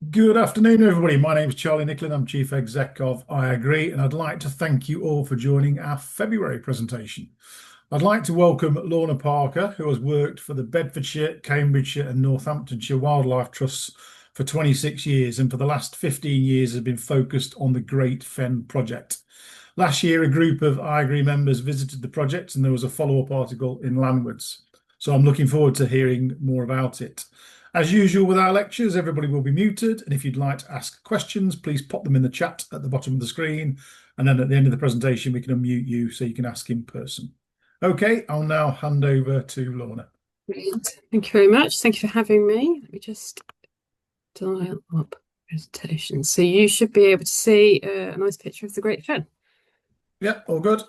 Good afternoon, everybody. My name is Charlie Nicklin. I'm Chief Exec of IAgrE, and I'd like to thank you all for joining our February presentation. I'd like to welcome Lorna Parker, who has worked for the Bedfordshire, Cambridgeshire and Northamptonshire Wildlife Trusts for 26 years, and for the last 15 years has been focused on the Great Fen project. Last year, a group of IAgrE members visited the project, and there was a follow-up article in Landwards. So I'm looking forward to hearing more about it. As usual with our lectures, everybody will be muted, and if you'd like to ask questions, please pop them in the chat at the bottom of the screen, and then at the end of the presentation, we can unmute you so you can ask in person. Okay, I'll now hand over to Lorna. Brilliant. Thank you very much. Thank you for having me. Let me just dial up presentation. So you should be able to see a nice picture of the Great Fen. Yeah, all good.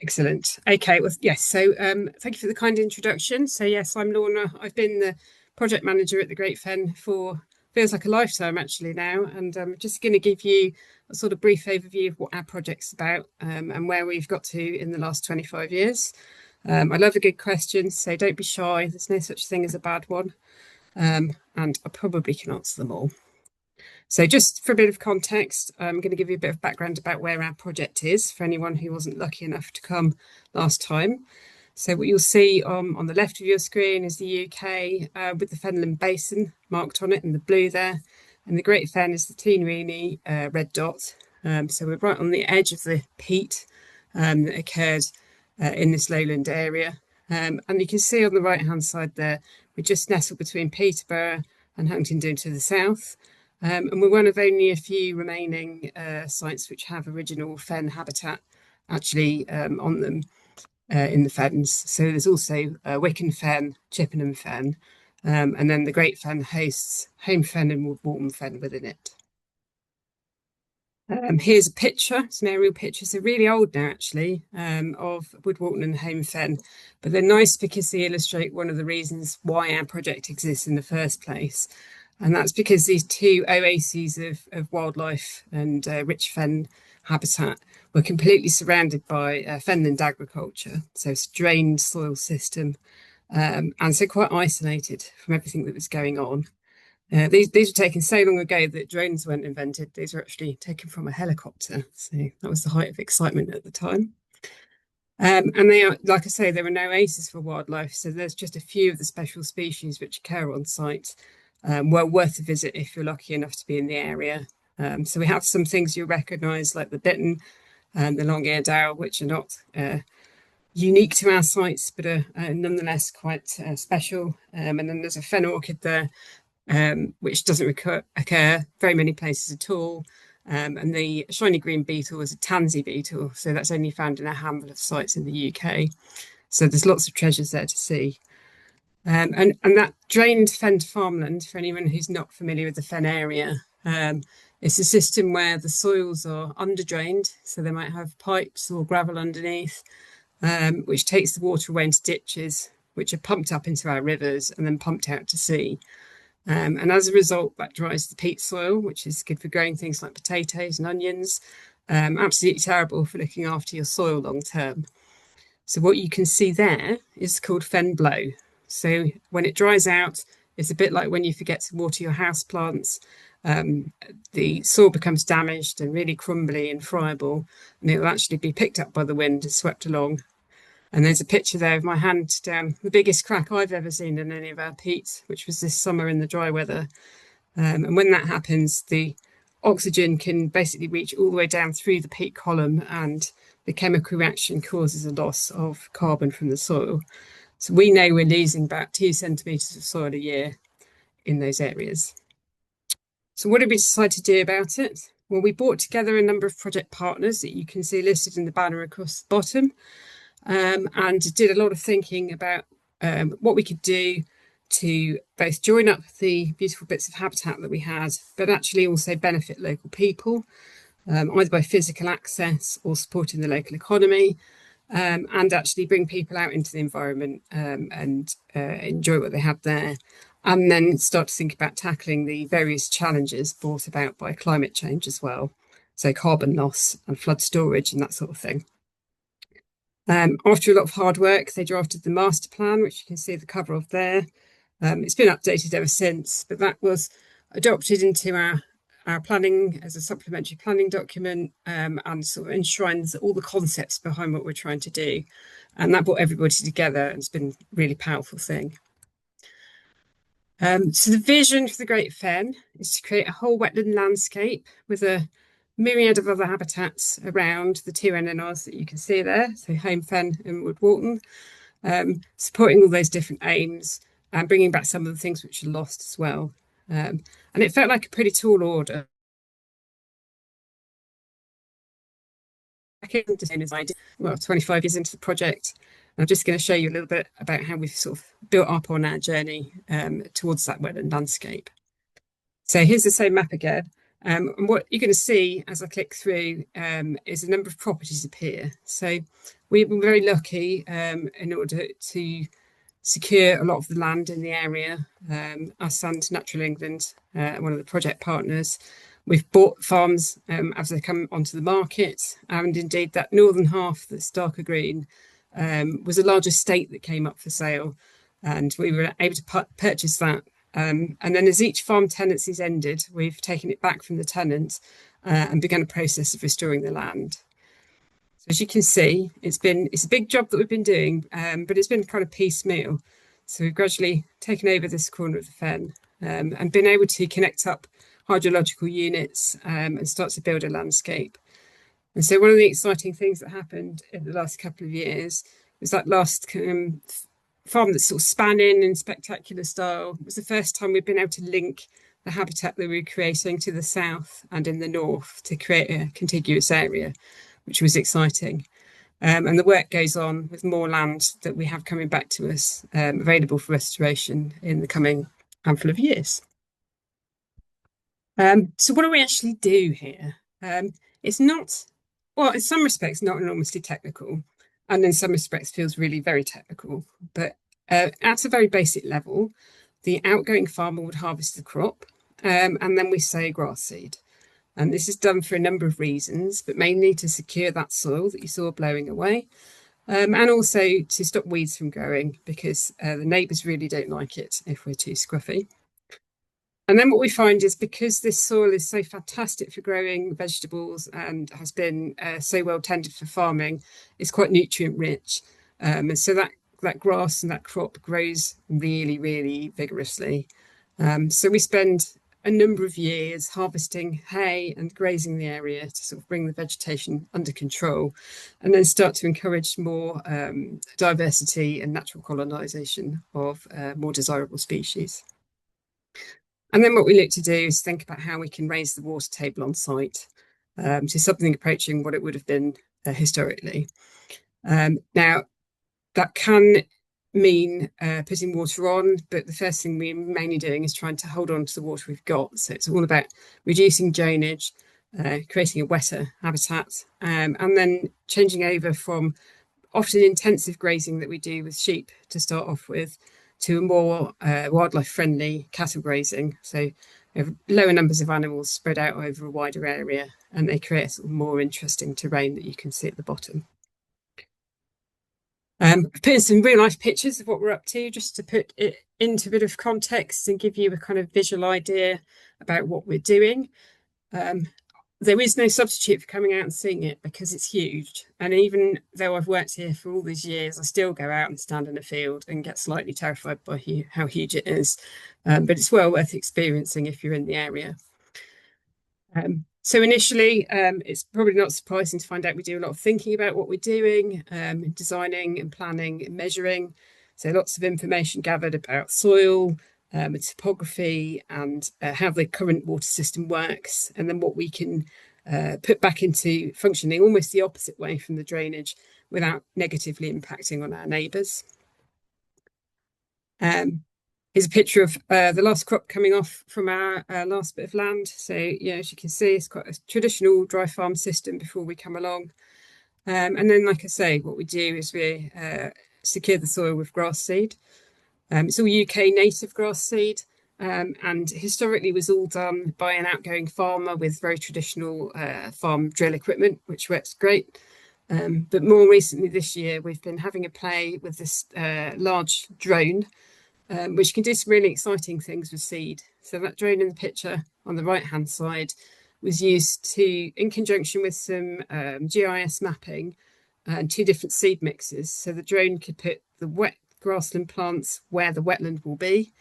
Excellent. Okay, well, yes. So thank you for the kind introduction. So yes, I'm Lorna. I've been the project manager at the Great Fen for feels like a lifetime actually now, and I'm just going to give you a sort of brief overview of what our project's about and where we've got to in the last 25 years. I love a good question, so don't be shy. There's no such thing as a bad one, and I probably can answer them all. So just for a bit of context, I'm going to give you a bit of background about where our project is for anyone who wasn't lucky enough to come last time. So what you'll see on the left of your screen is the UK with the Fenland Basin marked on it in the blue there. And the Great Fen is the teeny red dot. So we're right on the edge of the peat that occurred in this lowland area. And you can see on the right-hand side there, we're just nestled between Peterborough and Huntingdon to the south. And we're one of only a few remaining sites which have original fen habitat actually on them in the Fens. So there's also Wicken Fen, Chippenham Fen, and then the Great Fen hosts Home Fen and Woodwalton Fen within it. Here's a picture, it's an aerial picture, so really old now actually, of Woodwalton and Home Fen, but they're nice because they illustrate one of the reasons why our project exists in the first place. And that's because these two oases of wildlife and rich fen habitat were completely surrounded by fenland agriculture. So it's a drained soil system, and so quite isolated from everything that was going on. These were taken so long ago that drones weren't invented. These were actually taken from a helicopter. So that was the height of excitement at the time. And they are, like I say, there are no oases for wildlife. So there's just a few of the special species which occur on site. Well worth a visit if you're lucky enough to be in the area. So we have some things you'll recognise like the bittern and the long-eared owl, which are not unique to our sites, but are nonetheless quite special. And then there's a fen orchid there, which doesn't occur very many places at all. And the shiny green beetle is a tansy beetle, so that's only found in a handful of sites in the UK. So there's lots of treasures there to see. And that drained fen to farmland, for anyone who's not familiar with the fen area, it's a system where the soils are under-drained, so they might have pipes or gravel underneath, which takes the water away into ditches, which are pumped up into our rivers and then pumped out to sea. And as a result, that dries the peat soil, which is good for growing things like potatoes and onions. Absolutely terrible for looking after your soil long term. So what you can see there is called fen blow. So when it dries out, it's a bit like when you forget to water your house plants. The soil becomes damaged and really crumbly and friable, and it will actually be picked up by the wind and swept along. And there's a picture there of my hand down the biggest crack I've ever seen in any of our peats, which was this summer in the dry weather. And when that happens, the oxygen can basically reach all the way down through the peat column, and the chemical reaction causes a loss of carbon from the soil. So we know we're losing about 2 centimetres of soil a year in those areas. So what did we decide to do about it? Well, we brought together a number of project partners that you can see listed in the banner across the bottom, and did a lot of thinking about what we could do to both join up the beautiful bits of habitat that we had, but actually also benefit local people, either by physical access or supporting the local economy, and actually bring people out into the environment and enjoy what they have there, and then start to think about tackling the various challenges brought about by climate change as well, so carbon loss and flood storage and that sort of thing. After a lot of hard work, they drafted the master plan, which you can see the cover of there. It's been updated ever since, but that was adopted into our planning as a supplementary planning document, and sort of enshrines all the concepts behind what we're trying to do. And that brought everybody together, and it's been a really powerful thing. So the vision for the Great Fen is to create a whole wetland landscape with a myriad of other habitats around the two NNRs that you can see there, so Home Fen and Wood Walton, supporting all those different aims and bringing back some of the things which are lost as well. And it felt like a pretty tall order. Well, 25 years into the project. I'm just going to show you a little bit about how we've sort of built up on our journey towards that wetland landscape. So here's the same map again. And what you're going to see as I click through is a number of properties appear. So we've been very lucky in order to secure a lot of the land in the area. Us and Natural England, one of the project partners, we've bought farms as they come onto the market, and indeed that northern half that's darker green was a large estate that came up for sale, and we were able to purchase that. And then as each farm tenancy's ended, we've taken it back from the tenant and begun a process of restoring the land. So as you can see, it's a big job that we've been doing, but it's been kind of piecemeal. So we've gradually taken over this corner of the fen and been able to connect up hydrological units and start to build a landscape. And so one of the exciting things that happened in the last couple of years was that last farm that's sort of spanning in spectacular style. It was the first time we've been able to link the habitat that we were creating to the south and in the north to create a contiguous area, which was exciting. And the work goes on with more land that we have coming back to us available for restoration in the coming handful of years. So what do we actually do here? It's not, well, in some respects, not enormously technical, and in some respects feels really very technical. But at a very basic level, the outgoing farmer would harvest the crop, and then we sow grass seed. And this is done for a number of reasons, but mainly to secure that soil that you saw blowing away, and also to stop weeds from growing, because the neighbours really don't like it if we're too scruffy. And then what we find is, because this soil is so fantastic for growing vegetables and has been so well tended for farming, it's quite nutrient rich. And so that grass and that crop grows really, really vigorously. So we spend a number of years harvesting hay and grazing the area to sort of bring the vegetation under control, and then start to encourage more diversity and natural colonisation of more desirable species. And then what we look to do is think about how we can raise the water table on site to something approaching what it would have been historically. Now, that can mean putting water on, but the first thing we're mainly doing is trying to hold on to the water we've got. So it's all about reducing drainage, creating a wetter habitat, and then changing over from often intensive grazing that we do with sheep to start off with, to a more wildlife friendly cattle grazing. So we have lower numbers of animals spread out over a wider area, and they create a sort of more interesting terrain that you can see at the bottom. I've put in some real life pictures of what we're up to, just to put it into a bit of context and give you a kind of visual idea about what we're doing. There is no substitute for coming out and seeing it, because it's huge. And even though I've worked here for all these years, I still go out and stand in a field and get slightly terrified by how huge it is. But it's well worth experiencing if you're in the area. So initially, it's probably not surprising to find out we do a lot of thinking about what we're doing, designing and planning and measuring. So lots of information gathered about soil, topography, and how the current water system works, and then what we can put back into functioning almost the opposite way from the drainage without negatively impacting on our neighbours. Here's a picture of the last crop coming off from our last bit of land. So, as you can see, it's quite a traditional dry farm system before we come along. And then, like I say, what we do is we secure the soil with grass seed. It's all UK native grass seed, and historically was all done by an outgoing farmer with very traditional farm drill equipment, which works great. But more recently this year, we've been having a play with this large drone, which can do some really exciting things with seed. So that drone in the picture on the right-hand side was used to, in conjunction with some GIS mapping and 2 different seed mixes. So the drone could put the wet grassland plants where the wetland will be,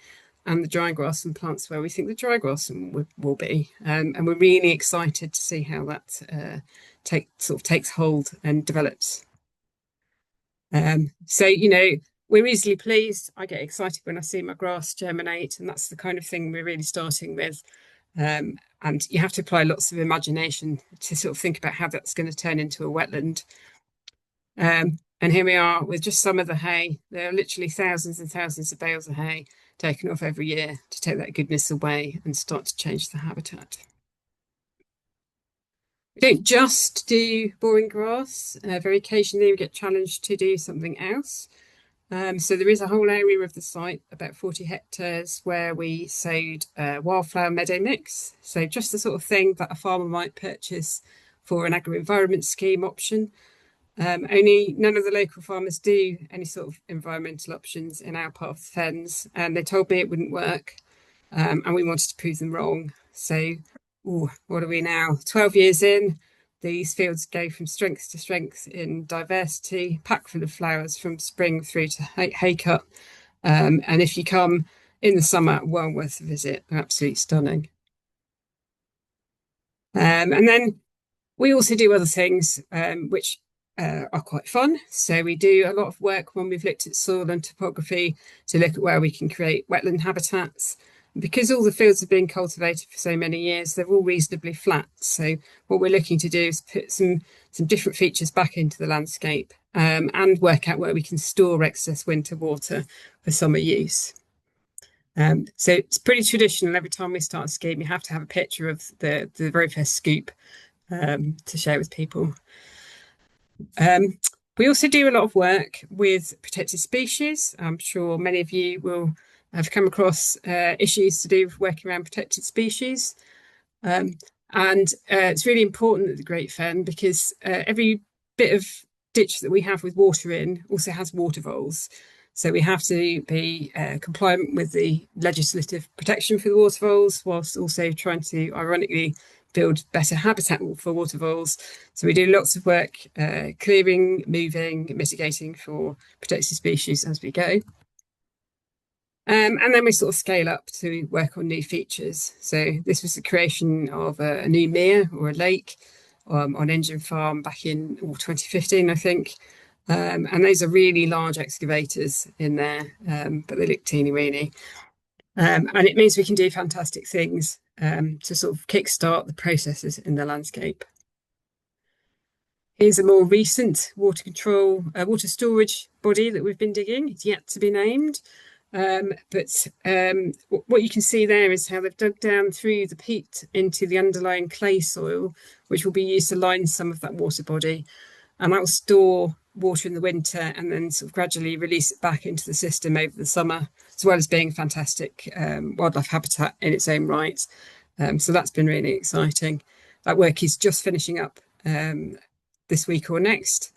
and the dry grassland plants where we think the dry grassland will be. And we're really excited to see how that takes hold and develops. So, we're easily pleased. I get excited when I see my grass germinate, and that's the kind of thing we're really starting with. And you have to apply lots of imagination to sort of think about how that's going to turn into a wetland. And here we are with just some of the hay. There are literally thousands and thousands of bales of hay taken off every year to take that goodness away and start to change the habitat. We don't just do boring grass. Very occasionally we get challenged to do something else. So there is a whole area of the site, about 40 hectares, where we sowed wildflower meadow mix. So just the sort of thing that a farmer might purchase for an agro-environment scheme option. Only none of the local farmers do any sort of environmental options in our part of the Fens, and they told me it wouldn't work, and we wanted to prove them wrong. So, what are we now? 12 years in, these fields go from strength to strength in diversity, packed full of flowers from spring through to hay cut. And if you come in the summer, well worth a visit. They're absolutely stunning. And then we also do other things, which are quite fun. So we do a lot of work when we've looked at soil and topography to look at where we can create wetland habitats. And because all the fields have been cultivated for so many years, they're all reasonably flat. So what we're looking to do is put some different features back into the landscape, and work out where we can store excess winter water for summer use. So it's pretty traditional. Every time we start a scheme, you have to have a picture of the very first scoop to share with people. We also do a lot of work with protected species. I'm sure many of you will have come across issues to do with working around protected species. And it's really important at the Great Fen because every bit of ditch that we have with water in also has water voles. So we have to be compliant with the legislative protection for the water voles, whilst also trying to, ironically, build better habitat for water voles. So we do lots of work clearing, moving, mitigating for protected species as we go. And then we sort of scale up to work on new features. So this was the creation of a new mere or a lake on Engine Farm back in 2015, I think. And those are really large excavators in there, but they look teeny weeny. And it means we can do fantastic things to sort of kickstart the processes in the landscape. Here's a more recent water storage body that we've been digging. It's yet to be named. But what you can see there is how they've dug down through the peat into the underlying clay soil, which will be used to line some of that water body. And that will store water in the winter and then sort of gradually release it back into the system over the summer, as well as being fantastic wildlife habitat in its own right. So that's been really exciting. That work is just finishing up this week or next.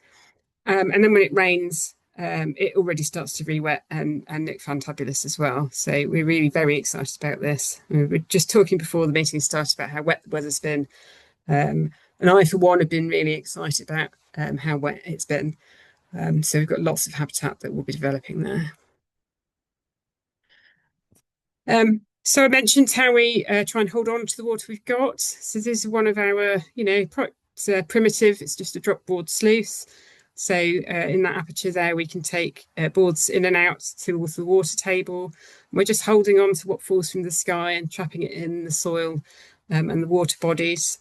And then when it rains, it already starts to re-wet and look fantabulous as well. So we're really very excited about this. We were just talking before the meeting started about how wet the weather's been. And I, for one, have been really excited about how wet it's been. So we've got lots of habitat that we'll be developing there. So I mentioned how we try and hold on to the water we've got. So this is one of our, primitive, it's just a drop board sluice. So in that aperture there, we can take boards in and out towards the water table. We're just holding on to what falls from the sky and trapping it in the soil and the water bodies.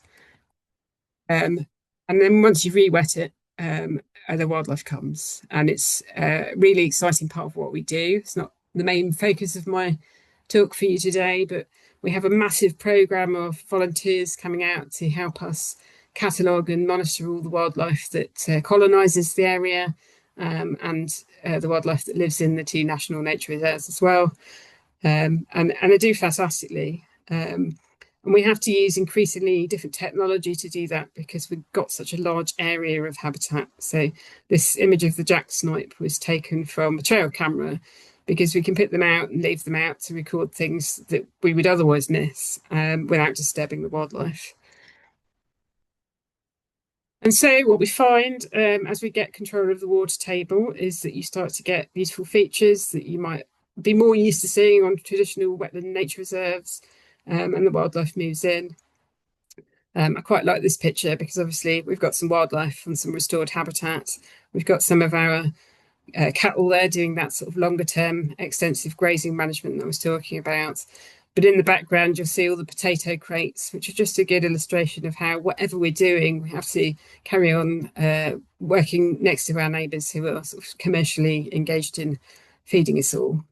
And then once you re-wet it, the wildlife comes. And it's a really exciting part of what we do. It's not the main focus of my talk for you today, but we have a massive programme of volunteers coming out to help us catalogue and monitor all the wildlife that colonises the area and the wildlife that lives in the 2 national nature reserves as well. And they do fantastically. And we have to use increasingly different technology to do that because we've got such a large area of habitat. So this image of the jack snipe was taken from a trail camera because we can put them out and leave them out to record things that we would otherwise miss without disturbing the wildlife. And so what we find as we get control of the water table is that you start to get beautiful features that you might be more used to seeing on traditional wetland nature reserves, and the wildlife moves in. I quite like this picture because obviously we've got some wildlife and some restored habitat. We've got some of our cattle there doing that sort of longer term extensive grazing management that I was talking about. But in the background, you'll see all the potato crates, which are just a good illustration of how whatever we're doing, we have to carry on working next to our neighbours who are sort of commercially engaged in feeding us all.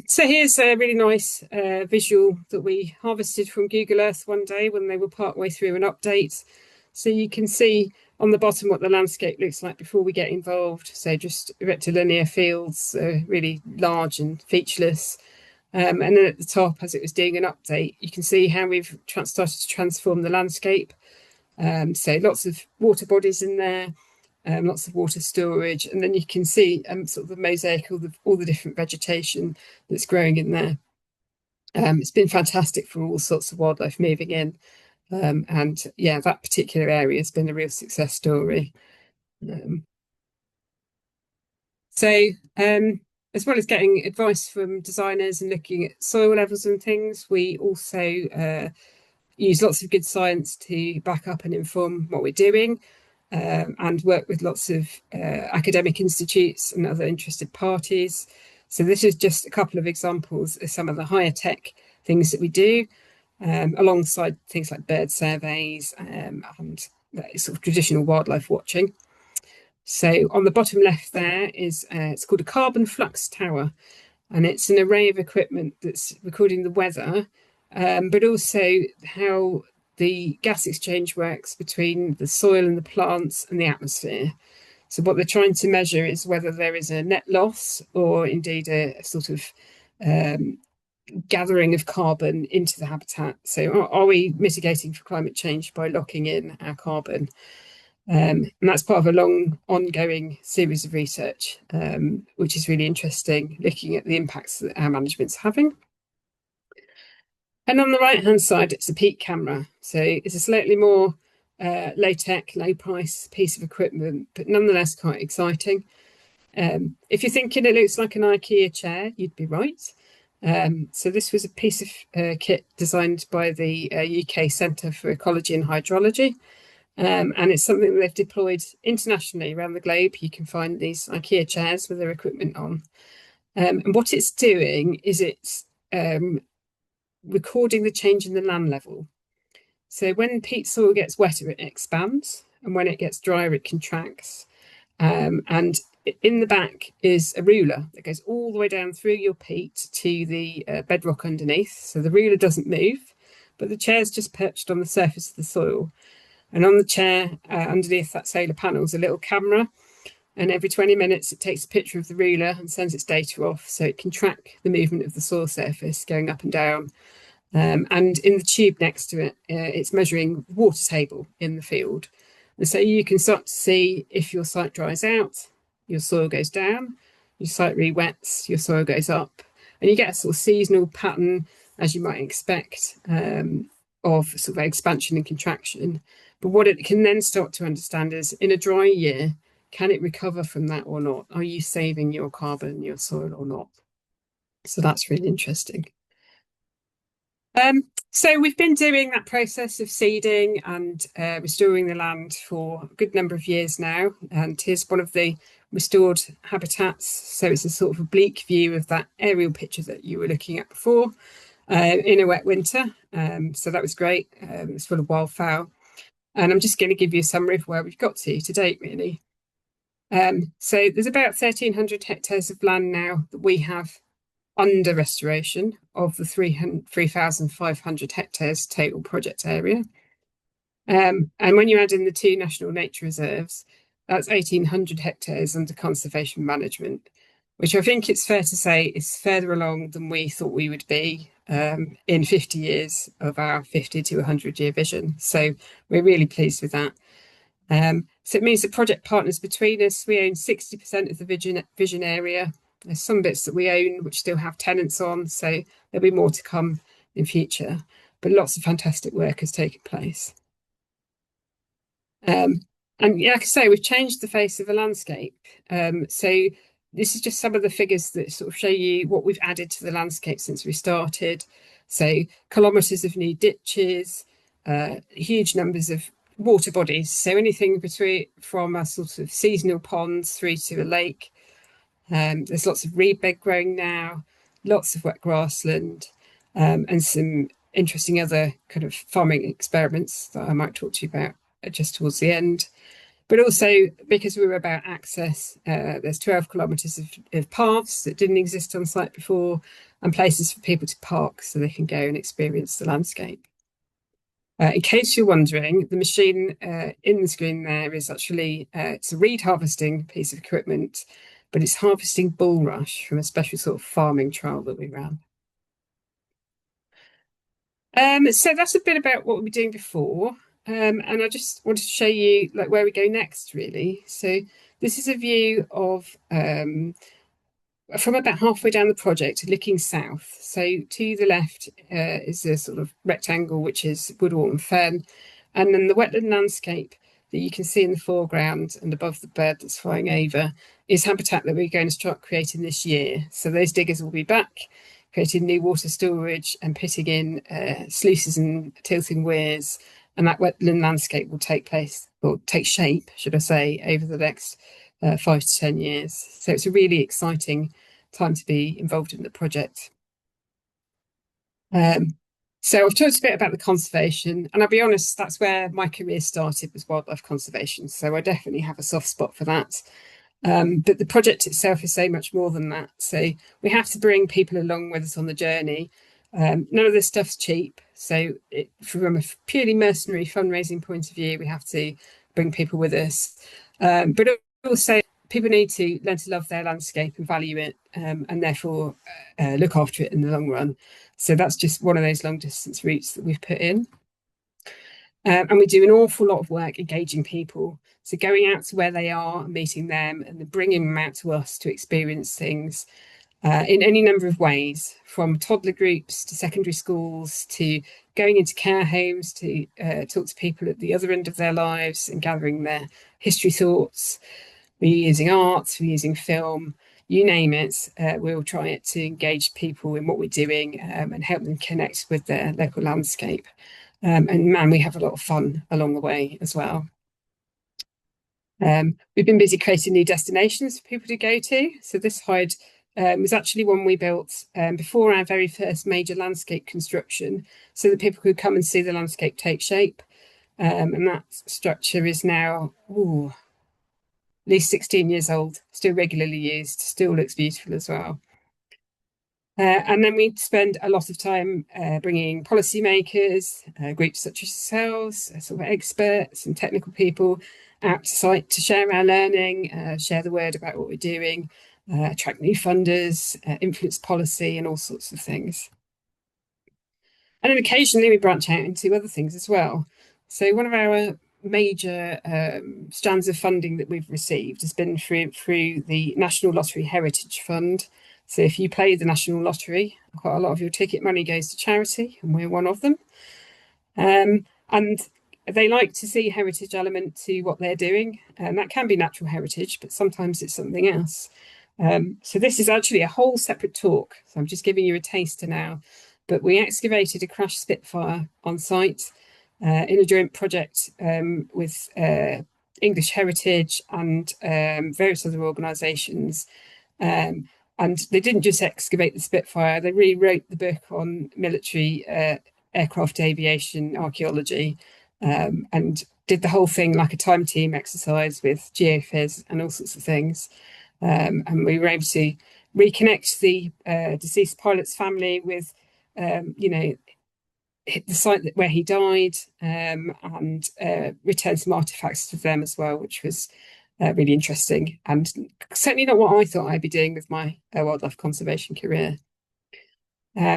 So here's a really nice visual that we harvested from Google Earth one day when they were partway through an update. So you can see on the bottom what the landscape looks like before we get involved. So just rectilinear fields, really large and featureless. And then at the top, as it was doing an update, you can see how we've started to transform the landscape. So lots of water bodies in there, lots of water storage, and then you can see sort of a mosaic of all the different vegetation that's growing in there. It's been fantastic for all sorts of wildlife moving in. And yeah, that particular area has been a real success story. As well as getting advice from designers and looking at soil levels and things, we also use lots of good science to back up and inform what we're doing, and work with lots of academic institutes and other interested parties. So this is just a couple of examples of some of the higher tech things that we do. Alongside things like bird surveys and sort of traditional wildlife watching. So on the bottom left there is, it's called a carbon flux tower, and it's an array of equipment that's recording the weather, but also how the gas exchange works between the soil and the plants and the atmosphere. So what they're trying to measure is whether there is a net loss or indeed a sort of gathering of carbon into the habitat. So are we mitigating for climate change by locking in our carbon? And that's part of a long ongoing series of research, which is really interesting, looking at the impacts that our management's having. And on the right hand side, it's a peat camera. So it's a slightly more low tech, low price piece of equipment, but nonetheless quite exciting. If you're thinking it looks like an IKEA chair, you'd be right. So this was a piece of kit designed by the UK Centre for Ecology and Hydrology, and it's something that they've deployed internationally around the globe. You can find these IKEA chairs with their equipment on, and what it's doing is it's recording the change in the land level. So when peat soil gets wetter, it expands, and when it gets drier, it contracts. And in the back is a ruler that goes all the way down through your peat to the bedrock underneath. So the ruler doesn't move, but the chair's just perched on the surface of the soil. And on the chair, underneath that solar panel, is a little camera. And every 20 minutes, it takes a picture of the ruler and sends its data off so it can track the movement of the soil surface going up and down. And in the tube next to it, it's measuring water table in the field. And so you can start to see if your site dries out, your soil goes down, your site re-wets, your soil goes up, and you get a sort of seasonal pattern, as you might expect, of sort of expansion and contraction. But what it can then start to understand is, in a dry year, can it recover from that or not? Are you saving your carbon in your soil or not? So that's really interesting. So we've been doing that process of seeding and restoring the land for a good number of years now. And here's one of the restored habitats. So it's a sort of oblique view of that aerial picture that you were looking at before in a wet winter. So that was great. It's full of wildfowl. And I'm just going to give you a summary of where we've got to date, really. So there's about 1,300 hectares of land now that we have under restoration of the 3,500 hectares total project area. And when you add in the 2 national nature reserves, that's 1,800 hectares under conservation management, which I think it's fair to say is further along than we thought we would be in 50 years of our 50 to 100 year vision. So we're really pleased with that. So it means that project partners between us, we own 60% of the vision area. There's some bits that we own which still have tenants on, so there'll be more to come in future. But lots of fantastic work has taken place. And yeah, like I say, we've changed the face of the landscape. So this is just some of the figures that sort of show you what we've added to the landscape since we started. So kilometres of new ditches, huge numbers of water bodies. So anything between from a sort of seasonal ponds through to a lake. There's lots of reed bed growing now, lots of wet grassland, and some interesting other kind of farming experiments that I might talk to you about just towards the end. But also, because we were about access, there's 12 kilometres of paths that didn't exist on site before, and places for people to park so they can go and experience the landscape. In case you're wondering, the machine in the screen there is actually, it's a reed harvesting piece of equipment, but it's harvesting bulrush from a special sort of farming trial that we ran. So that's a bit about what we were doing before. And I just wanted to show you like where we go next, really. So this is a view of from about halfway down the project, looking south. So to the left is a sort of rectangle, which is Woodwalton Fen, and then the wetland landscape that you can see in the foreground and above the bird that's flying over is habitat that we're going to start creating this year. So those diggers will be back, creating new water storage and putting in sluices and tilting weirs, and that wetland landscape will take place, or take shape, should I say, over the next 5 to 10 years. So it's a really exciting time to be involved in the project. So I've talked a bit about the conservation, and I'll be honest, that's where my career started, was wildlife conservation. So I definitely have a soft spot for that. But the project itself is so much more than that. So we have to bring people along with us on the journey. None of this stuff's cheap. So from a purely mercenary fundraising point of view, we have to bring people with us. But also people need to learn to love their landscape and value it, and therefore look after it in the long run. So that's just one of those long distance routes that we've put in. And we do an awful lot of work engaging people. So going out to where they are, meeting them, and then bringing them out to us to experience things in any number of ways, from toddler groups to secondary schools to going into care homes to talk to people at the other end of their lives and gathering their history thoughts. We're using art, we're using film, you name it. We'll try it to engage people in what we're doing and help them connect with their local landscape. And man, we have a lot of fun along the way as well. We've been busy creating new destinations for people to go to. So this hide was actually one we built before our very first major landscape construction, so that people could come and see the landscape take shape. And that structure is now at least 16 years old, still regularly used, still looks beautiful as well. And then we spend a lot of time bringing policymakers, groups such as yourselves, sort of experts and technical people out to site to share our learning, share the word about what we're doing, attract new funders, influence policy and all sorts of things. And then occasionally we branch out into other things as well. So one of our major strands of funding that we've received has been through the National Lottery Heritage Fund. So if you play the National Lottery, quite a lot of your ticket money goes to charity, and we're one of them. And they like to see heritage element to what they're doing, and that can be natural heritage, but sometimes it's something else. So this is actually a whole separate talk, so I'm just giving you a taster now. But we excavated a crashed Spitfire on site in a joint project with English Heritage and various other organisations. And they didn't just excavate the Spitfire, they rewrote the book on military aircraft aviation archaeology, and did the whole thing like a time team exercise with geophys and all sorts of things. And we were able to reconnect the deceased pilot's family with, the site where he died, and return some artifacts to them as well, which was really interesting, and certainly not what I thought I'd be doing with my wildlife conservation career.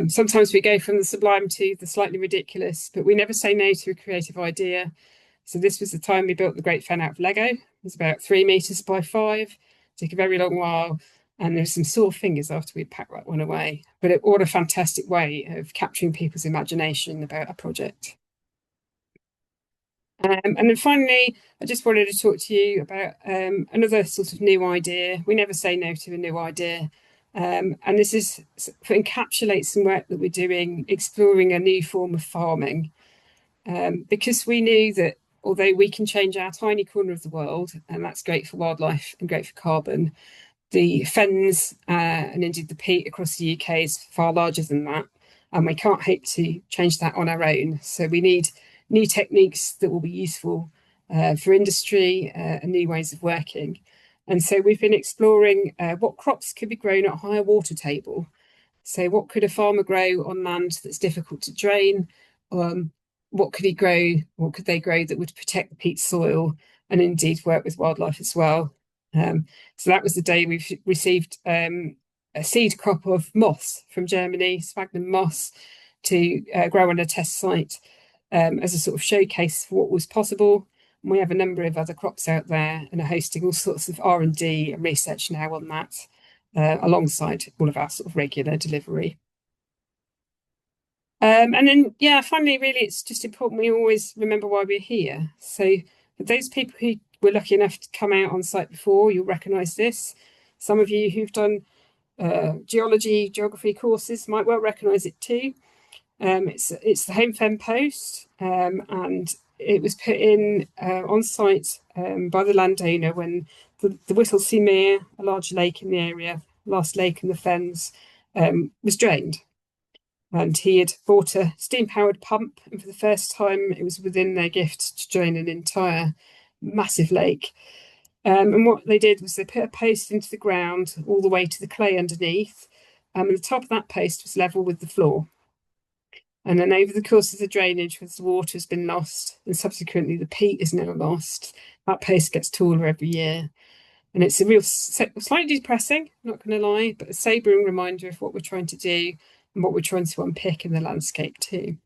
Sometimes we go from the sublime to the slightly ridiculous, but we never say no to a creative idea. So this was the time we built the Great Fen out of Lego. It was about 3 meters by 5. Took a very long while, and there were some sore fingers after we packed that one away. But what a fantastic way of capturing people's imagination about a project. And then finally, I just wanted to talk to you about another sort of new idea. We never say no to a new idea. And this is encapsulates some work that we're doing, exploring a new form of farming. Because we knew that although we can change our tiny corner of the world, and that's great for wildlife and great for carbon, the Fens and indeed the peat across the UK is far larger than that. And we can't hope to change that on our own. So we need new techniques that will be useful for industry and new ways of working. And so we've been exploring what crops could be grown at higher water table. So what could a farmer grow on land that's difficult to drain? What could they grow that would protect the peat soil and indeed work with wildlife as well? So that was the day we've received a seed crop of moss from Germany, sphagnum moss, to grow on a test site as a sort of showcase for what was possible. And we have a number of other crops out there and are hosting all sorts of R&D and research now on that, alongside all of our sort of regular delivery. And then, yeah, finally, really, it's just important we always remember why we're here. So for those people who were lucky enough to come out on site before, you'll recognise this. Some of you who've done geography courses might well recognise it too. It's the Home Fen post, and it was put in on site by the landowner when the Whittlesea Mere, a large lake in the area, last lake in the Fens, was drained. And he had bought a steam-powered pump, and for the first time, it was within their gift to drain an entire massive lake. And what they did was they put a post into the ground all the way to the clay underneath, and the top of that post was level with the floor. And then over the course of the drainage, as the water has been lost, and subsequently the peat is now lost, that post gets taller every year. And it's a real slightly depressing, not going to lie, but a sobering reminder of what we're trying to do and what we're trying to unpick in the landscape too.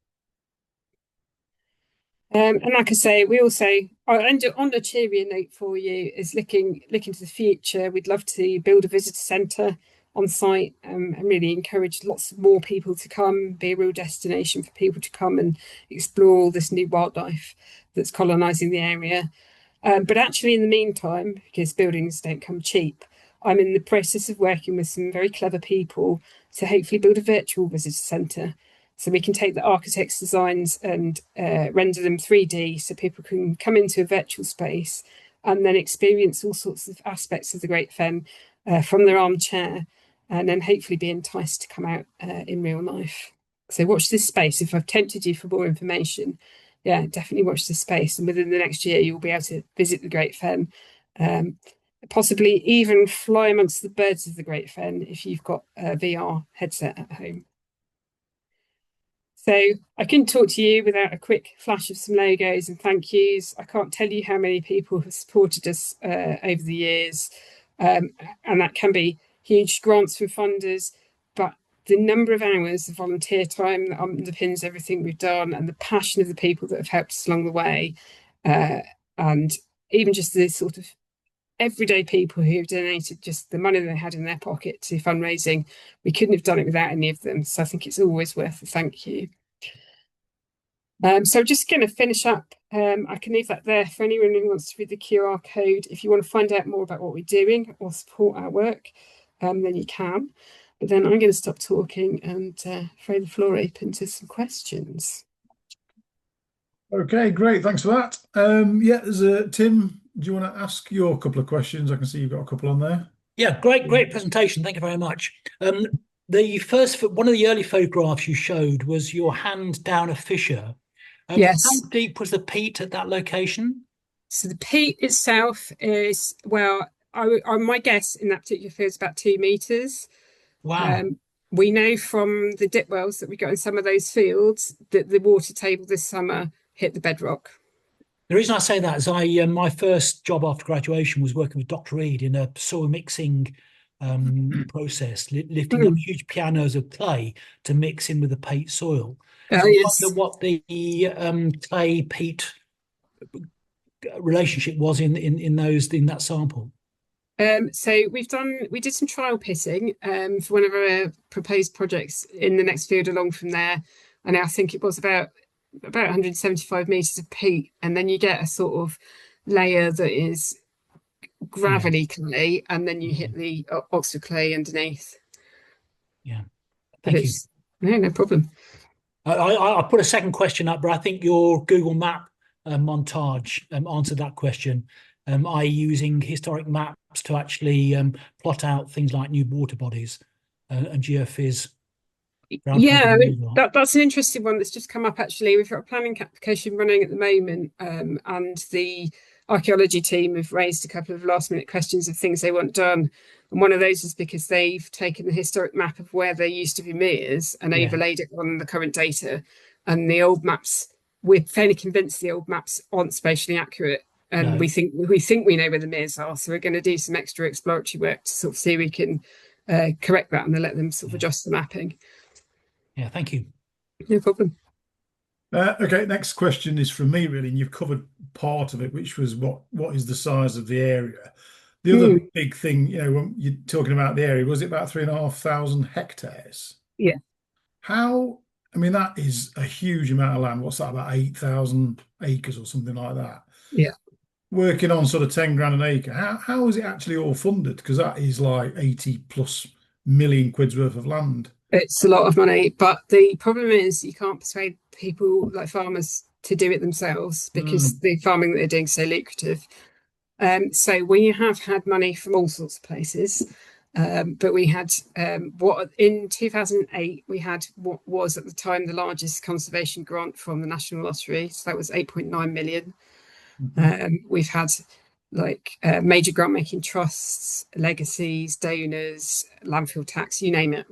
And like I say, we also, on a cheerier note for you, is looking to the future. We'd love to build a visitor centre on site and really encourage lots more people to come, be a real destination for people to come and explore all this new wildlife that's colonising the area. But actually, in the meantime, because buildings don't come cheap, I'm in the process of working with some very clever people to hopefully build a virtual visitor centre. So we can take the architect's designs and render them 3D so people can come into a virtual space and then experience all sorts of aspects of the Great Fen from their armchair, and then hopefully be enticed to come out in real life. So watch this space. If I've tempted you for more information, yeah, definitely watch this space. And within the next year, you'll be able to visit the Great Fen, possibly even fly amongst the birds of the Great Fen if you've got a VR headset at home. So I couldn't talk to you without a quick flash of some logos and thank yous. I can't tell you how many people have supported us over the years, and that can be huge grants from funders, but the number of hours of volunteer time that underpins everything we've done and the passion of the people that have helped us along the way, and even just the sort of everyday people who have donated just the money they had in their pocket to fundraising, we couldn't have done it without any of them. So I think it's always worth a thank you. So just going to finish up. I can leave that there for anyone who wants to read the QR code. If you want to find out more about what we're doing or support our work, then you can. But then I'm going to stop talking and throw the floor open to some questions. Okay, great. Thanks for that. Yeah, there's Tim. Do you want to ask your couple of questions? I can see you've got a couple on there. Yeah, great presentation. Thank you very much. The first, one of the early photographs you showed was your hand down a fissure. Yes. How deep was the peat at that location? So the peat itself is, well, my guess in that particular field is about 2 meters. Wow. We know from the dip wells that we got in some of those fields that the water table this summer hit the bedrock. The reason I say that is my first job after graduation was working with Dr. Reed in a soil mixing process, lifting up huge pianos of clay to mix in with the peat soil. So yes. I wonder what the clay peat relationship was in that sample? So we did some trial pitting for one of our proposed projects in the next field along from there, and I think it was about 175 meters of peat, and then you get a sort of layer that is gravelly clay, and then you hit the Oxford clay underneath. Yeah, But thank you. No problem. I put a second question up, but I think your Google Map montage answered that question. Are you using historic maps to actually plot out things like new water bodies and geophys? Yeah, I mean, that's an interesting one that's just come up actually. We've got a planning application running at the moment, and the archaeology team have raised a couple of last minute questions of things they want done. And one of those is because they've taken the historic map of where there used to be meres and overlaid it on the current data. And the old maps, we're fairly convinced the old maps aren't spatially accurate. And No. we think we know where the meres are. So we're going to do some extra exploratory work to sort of see if we can correct that and then let them sort of adjust the mapping. Yeah, thank you. No problem. Okay, next question is from me, really, and you've covered part of it, which was what is the size of the area. The other big thing, when you're talking about the area, was it about 3,500 hectares? Yeah. I mean, that is a huge amount of land. What's that, about 8,000 acres or something like that? Yeah. Working on sort of 10 grand an acre. How is it actually all funded? Because that is like 80 plus million quid's worth of land. It's a lot of money, but the problem is you can't persuade people like farmers to do it themselves because the farming that they're doing is so lucrative. So we have had money from all sorts of places, but we had in 2008 we had what was at the time the largest conservation grant from the National Lottery. So that was 8.9 million. We've had major grant making trusts, legacies, donors, landfill tax, you name it.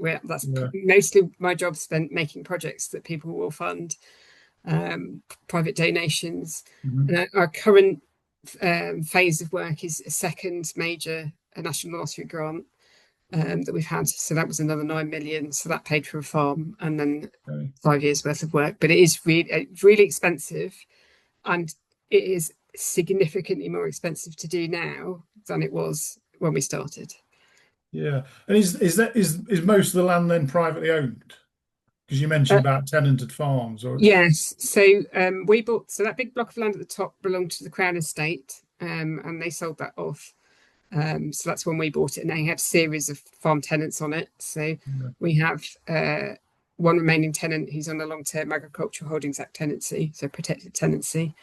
Mostly my job spent making projects that people will fund, private donations. And our current phase of work is a second major National Lottery grant that we've had. So that was another 9 million. So that paid for a farm and then 5 years worth of work. But it is really expensive, and it is significantly more expensive to do now than it was when we started. Yeah, and is most of the land then privately owned? Because you mentioned about tenanted farms, or yes. So we bought that big block of land at the top belonged to the Crown Estate, and they sold that off. So that's when we bought it, and they had a series of farm tenants on it. So we have one remaining tenant who's on a long-term Agricultural Holdings Act tenancy, so protected tenancy.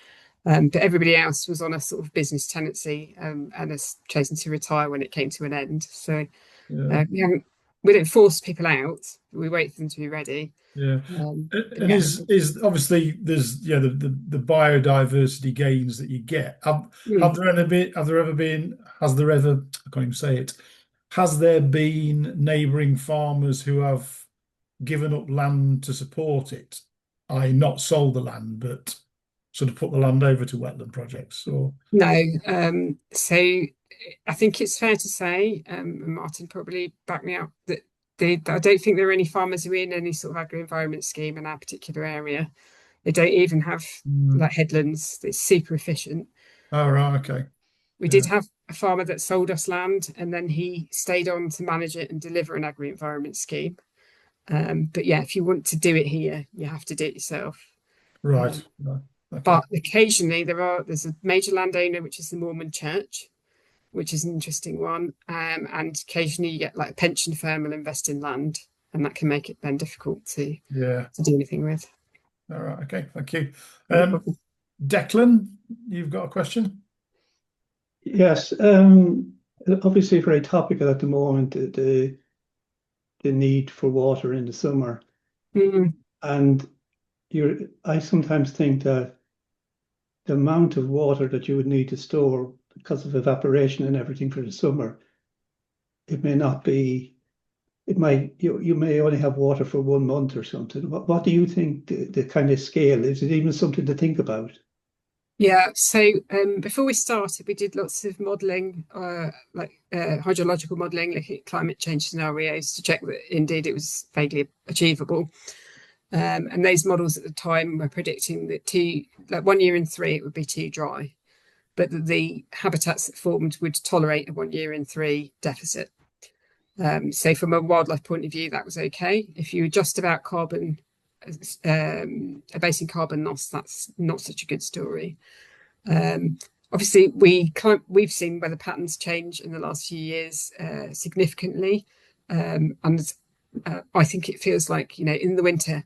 But everybody else was on a sort of business tenancy and has chosen to retire when it came to an end. So we don't force people out. We wait for them to be ready. Yeah, and is obviously there's the biodiversity gains that you get. Has there been neighbouring farmers who have given up land to support it? Not sold the land, but sort of put the land over to wetland projects? Or no. So I think it's fair to say, and Martin probably backed me up, that I don't think there are any farmers who are in any sort of agri-environment scheme in our particular area. They don't even have headlands. It's super efficient. Oh, right, okay. We did have a farmer that sold us land, and then he stayed on to manage it and deliver an agri-environment scheme. But yeah, if you want to do it here, you have to do it yourself. Right. Okay. But occasionally there's a major landowner, which is the Mormon Church, which is an interesting one. And occasionally you get like a pension firm will invest in land, and that can make it then difficult to do anything with. All right. Okay. Thank you. Declan, you've got a question? Yes. Obviously very topical at the moment, the need for water in the summer. And I sometimes think that the amount of water that you would need to store because of evaporation and everything for the summer, you may only have water for 1 month or something. What do you think the kind of scale is? It even something to think about? Yeah, so before we started, we did lots of modelling, hydrological modelling, looking at climate change scenarios to check that indeed it was vaguely achievable. And those models at the time were predicting that 1 year in 3 it would be too dry, but that the habitats that formed would tolerate a 1 year in 3 deficit. So from a wildlife point of view, that was okay. If you adjust about carbon, abating carbon loss, that's not such a good story. Obviously, we've seen weather patterns change in the last few years significantly, and I think it feels like, in the winter,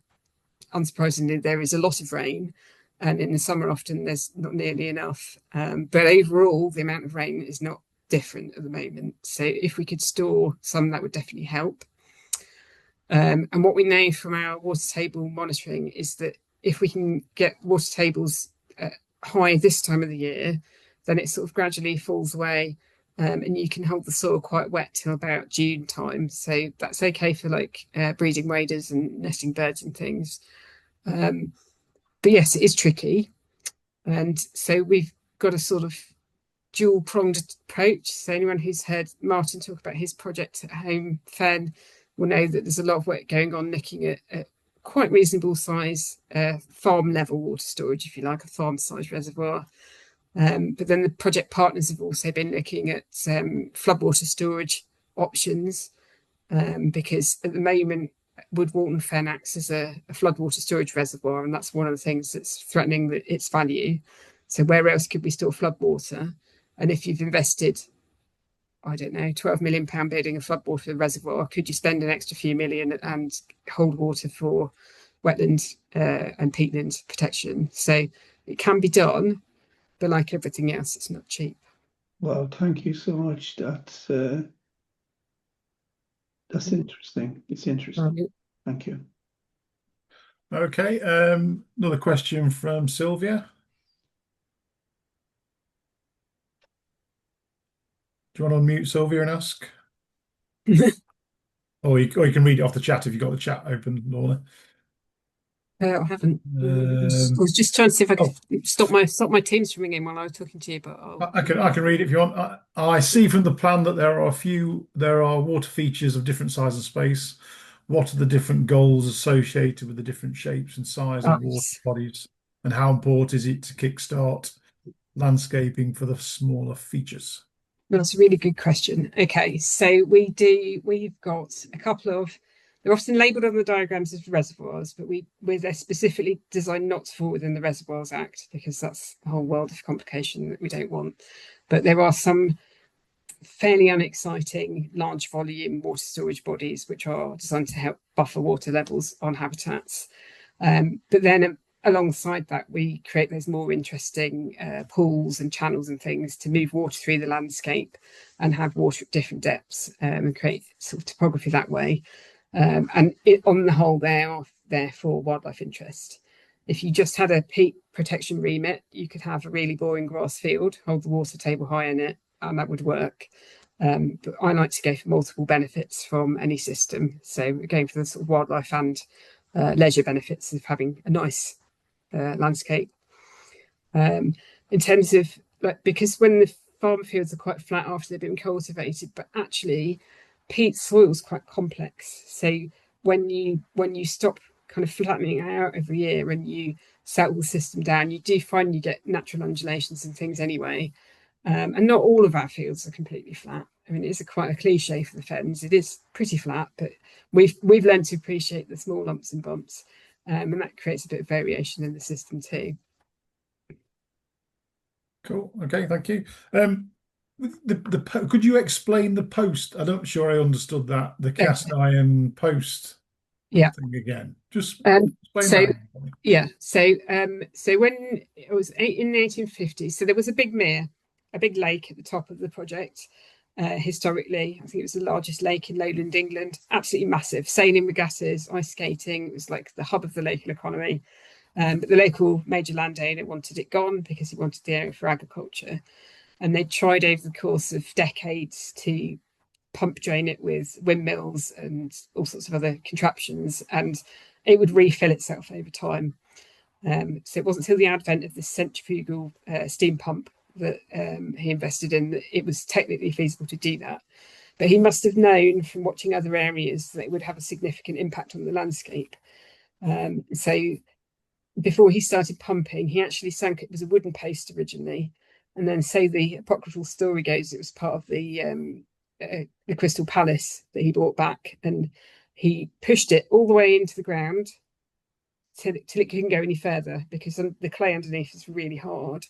unsurprisingly, there is a lot of rain, and in the summer often there's not nearly enough. But overall, the amount of rain is not different at the moment. So if we could store some, that would definitely help. And what we know from our water table monitoring is that if we can get water tables high this time of the year, then it sort of gradually falls away, and you can hold the soil quite wet till about June time. So that's okay for breeding waders and nesting birds and things. But yes, it is tricky. And so we've got a sort of dual-pronged approach. So anyone who's heard Martin talk about his project at home, Fen, will know that there's a lot of work going on looking at quite reasonable size farm level water storage, if you like, a farm size reservoir. But then the project partners have also been looking at floodwater storage options, because at the moment Wood-Walton Fen acts as a floodwater storage reservoir, and that's one of the things that's threatening its value. So where else could we store floodwater? And if you've invested, I don't know, £12 million building a floodwater reservoir, could you spend an extra few million and hold water for wetland and peatland protection? So it can be done, but like everything else, it's not cheap. Well, thank you so much. That's interesting. It's interesting. Thank you. Okay, another question from Sylvia. Do you want to unmute Sylvia and ask? or you can read it off the chat if you've got the chat open, Lorna. I haven't. I was just trying to see if I could stop my Teams from ringing while I was talking to you, but I can read it if you want. I see from the plan that there are water features of different size and space. What are the different goals associated with the different shapes and size of water bodies, and how important is it to kickstart landscaping for the smaller features? That's a really good question. Okay, so we've got a couple of, they're often labelled on the diagrams as reservoirs, but they're specifically designed not to fall within the Reservoirs Act, because that's a whole world of complication that we don't want. But there are some fairly unexciting large volume water storage bodies which are designed to help buffer water levels on habitats. But then alongside that, we create those more interesting pools and channels and things to move water through the landscape and have water at different depths, and create sort of topography that way. And on the whole, they are there for wildlife interest. If you just had a peat protection remit, you could have a really boring grass field, hold the water table high in it, and that would work. But I like to go for multiple benefits from any system. So we're going for the sort of wildlife and leisure benefits of having a nice landscape. In terms of because when the farm fields are quite flat after they've been cultivated, but actually peat soil is quite complex. So when you stop kind of flattening out every year and you settle the system down, you do find you get natural undulations and things anyway. And not all of our fields are completely flat. I mean, it's quite a cliche for the Fens. It is pretty flat, but we've learned to appreciate the small lumps and bumps, and that creates a bit of variation in the system too. Cool. Okay, thank you. Could you explain the post? I'm not sure I understood that. The cast iron post thing again. Just explain that. Yeah. So when it was in the 1850s, so there was a big mere, a big lake at the top of the project. Historically, I think it was the largest lake in lowland England, absolutely massive. Sailing regattas, ice skating, it was like the hub of the local economy. But the local major landowner wanted it gone because he wanted the area for agriculture. And they tried over the course of decades to pump drain it with windmills and all sorts of other contraptions, and it would refill itself over time. So it wasn't until the advent of this centrifugal steam pump that he invested in that it was technically feasible to do that. But he must have known from watching other areas that it would have a significant impact on the landscape. So before he started pumping, he actually sank, it was a wooden post originally. And then, so the apocryphal story goes, it was part of the Crystal Palace that he brought back, and he pushed it all the way into the ground till it couldn't go any further, because the clay underneath is really hard,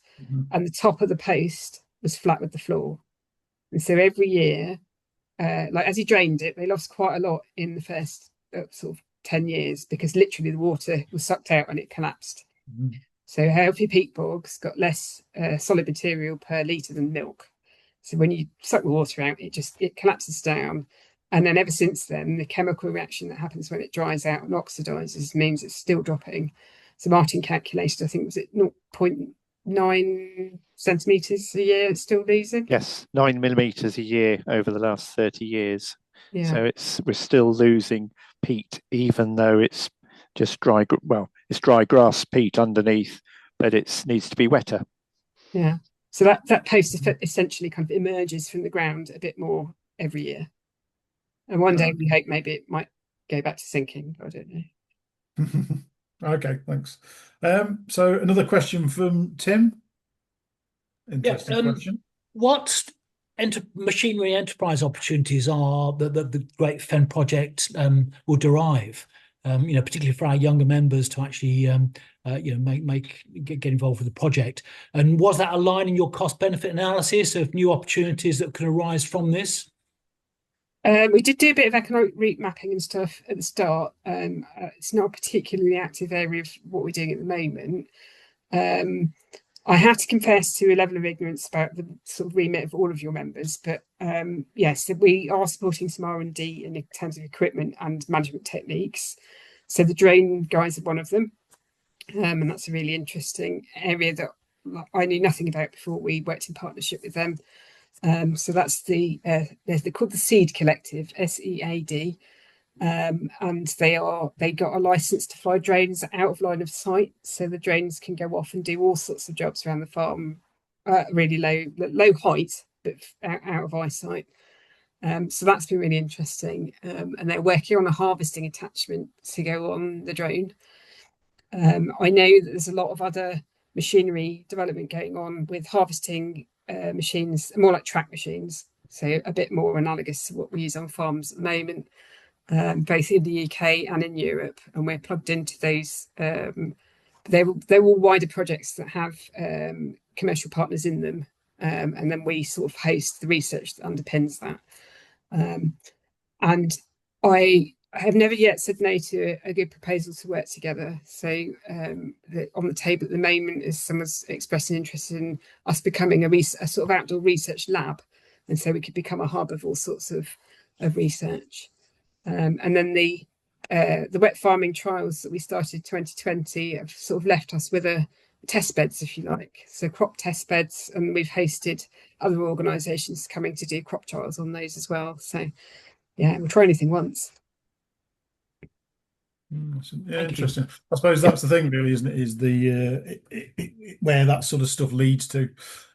and the top of the post was flat with the floor. And so every year, like as he drained it, they lost quite a lot in the first sort of 10 years, because literally the water was sucked out and it collapsed. So healthy peat bogs got less solid material per litre than milk. So when you suck the water out, it collapses down. And then ever since then, the chemical reaction that happens when it dries out and oxidizes means it's still dropping. So Martin calculated, I think, was it 0.9 centimetres a year it's still losing? Yes, 9 millimetres a year over the last 30 years. Yeah. So we're still losing peat, even though it's just dry, well, it's dry grass peat underneath, but it needs to be wetter. Yeah. So that post essentially kind of emerges from the ground a bit more every year. And one day we hope maybe it might go back to sinking. I don't know. Okay, thanks. So another question from Tim. Interesting question. What machinery enterprise opportunities are the Great Fen project will derive? Particularly for our younger members to actually, get involved with the project. And was that aligned in your cost-benefit analysis of new opportunities that could arise from this? We did do a bit of economic route mapping and stuff at the start. It's not a particularly active area of what we're doing at the moment. I have to confess to a level of ignorance about the sort of remit of all of your members, but yes, we are supporting some R&D in terms of equipment and management techniques. So the drone guys are one of them, and that's a really interesting area that I knew nothing about before we worked in partnership with them. So that's they're called the Seed Collective, SEAD. And they got a license to fly drones out of line of sight, so the drones can go off and do all sorts of jobs around the farm, really low height, but out of eyesight. So that's been really interesting, and they're working on a harvesting attachment to go on the drone. I know that there's a lot of other machinery development going on with harvesting machines, more like track machines, so a bit more analogous to what we use on farms at the moment. Both in the UK and in Europe, and we're plugged into those. They're all wider projects that have commercial partners in them, and then we sort of host the research that underpins that. And I have never yet said no to a good proposal to work together. So on the table at the moment is someone's expressing interest in us becoming a sort of outdoor research lab, and so we could become a hub of all sorts of research. And then the wet farming trials that we started 2020 have sort of left us with a test beds, if you like. So crop test beds, and we've hosted other organisations coming to do crop trials on those as well. So yeah, we'll try anything once. Yeah, interesting. I suppose that's the thing, really, isn't it? Is the where that sort of stuff leads to,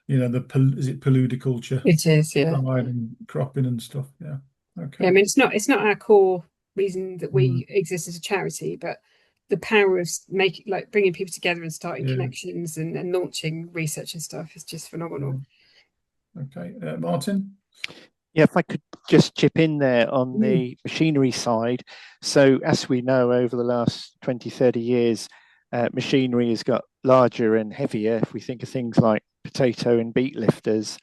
is it paludiculture? It is, yeah. And cropping and stuff. Yeah. Okay. Yeah, I mean, it's not our core reason that we exist as a charity, but the power of bringing people together and starting connections and launching research and stuff is just phenomenal. Okay, Martin. Yeah, if I could just chip in there on the machinery side. So as we know, over the last 20, 30 years, machinery has got larger and heavier. If we think of things like potato and beet lifters,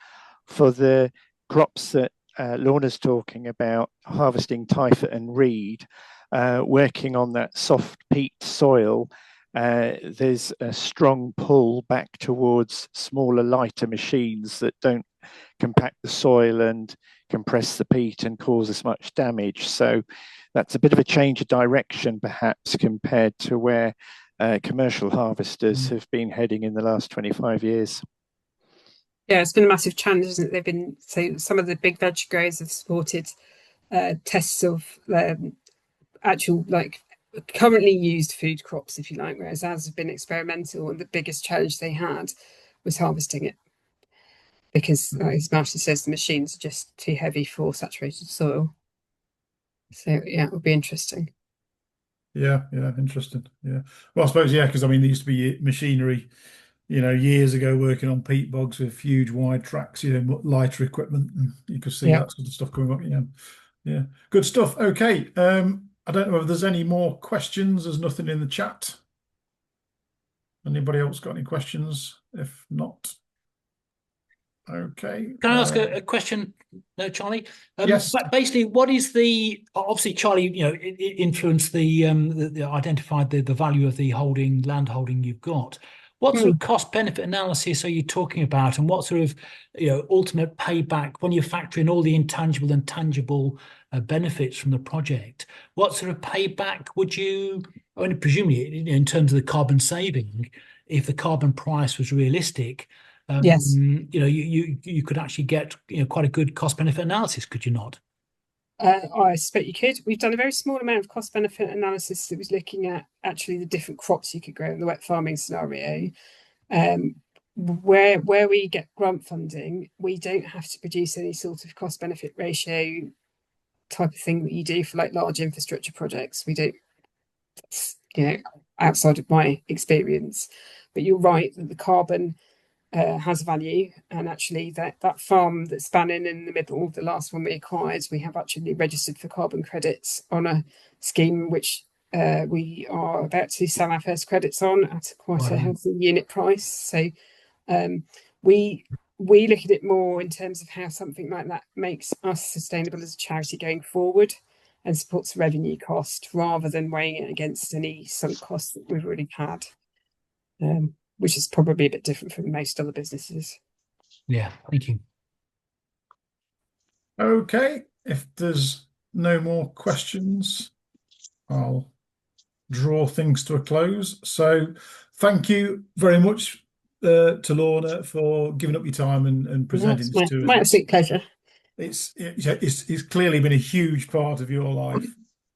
for the crops that Lorna's talking about, harvesting typhoid and reed, working on that soft peat soil, there's a strong pull back towards smaller, lighter machines that don't compact the soil and compress the peat and cause as much damage. So that's a bit of a change of direction, perhaps, compared to where commercial harvesters have been heading in the last 25 years. Yeah, it's been a massive challenge, isn't it? So some of the big veg growers have supported tests of actual, currently used food crops, if you like, whereas ours have been experimental, and the biggest challenge they had was harvesting it. Because, as Martin says, the machines are just too heavy for saturated soil. So, yeah, it will be interesting. Yeah, yeah, interesting. Yeah. Well, I suppose, yeah, because I mean, there used to be machinery, years ago working on peat bogs with huge wide tracks, lighter equipment, and you could see Yeah. that sort of stuff coming up. Yeah. Yeah. Good stuff. Okay. I don't know if there's any more questions. There's nothing in the chat. Anybody else got any questions? If not, okay. Can I ask a question, Charlie? Yes. But basically, what is obviously Charlie, it influenced the identified the value of the land holding you've got. What sort of cost benefit analysis are you talking about, and what sort of ultimate payback when you factor in all the intangible and tangible benefits from the project? What sort of payback would you, I mean, presumably in terms of the carbon saving, if the carbon price was realistic? Yes. You could actually get quite a good cost benefit analysis, could you not? I suspect you could. We've done a very small amount of cost benefit analysis that was looking at actually the different crops you could grow in the wet farming scenario. Where we get grant funding, we don't have to produce any sort of cost benefit ratio type of thing that you do for like large infrastructure projects. We don't, outside of my experience. But you're right that the carbon has value, and actually that farm that's spanning in the middle, the last one we acquired, we have actually registered for carbon credits on a scheme which we are about to sell our first credits on at quite a healthy unit price. So we look at it more in terms of how something like that makes us sustainable as a charity going forward and supports the revenue cost, rather than weighing it against any sunk costs that we've already had. Which is probably a bit different from most other businesses. Yeah, thank you. Okay, if there's no more questions, I'll draw things to a close. So thank you very much to Lorna for giving up your time and presenting this to us. My absolute pleasure. It's clearly been a huge part of your life.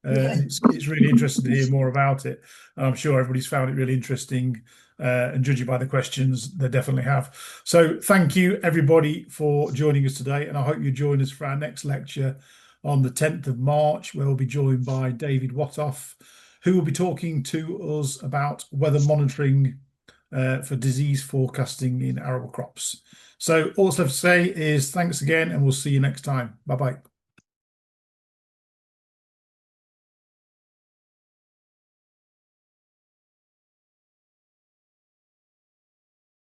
It's really interesting to hear more about it. I'm sure everybody's found it really interesting, and judging by the questions, they definitely have. So thank you, everybody, for joining us today, and I hope you join us for our next lecture on the 10th of March, where we'll be joined by David Watoff, who will be talking to us about weather monitoring for disease forecasting in arable crops. So all that's left to say is thanks again, and we'll see you next time. Bye-bye.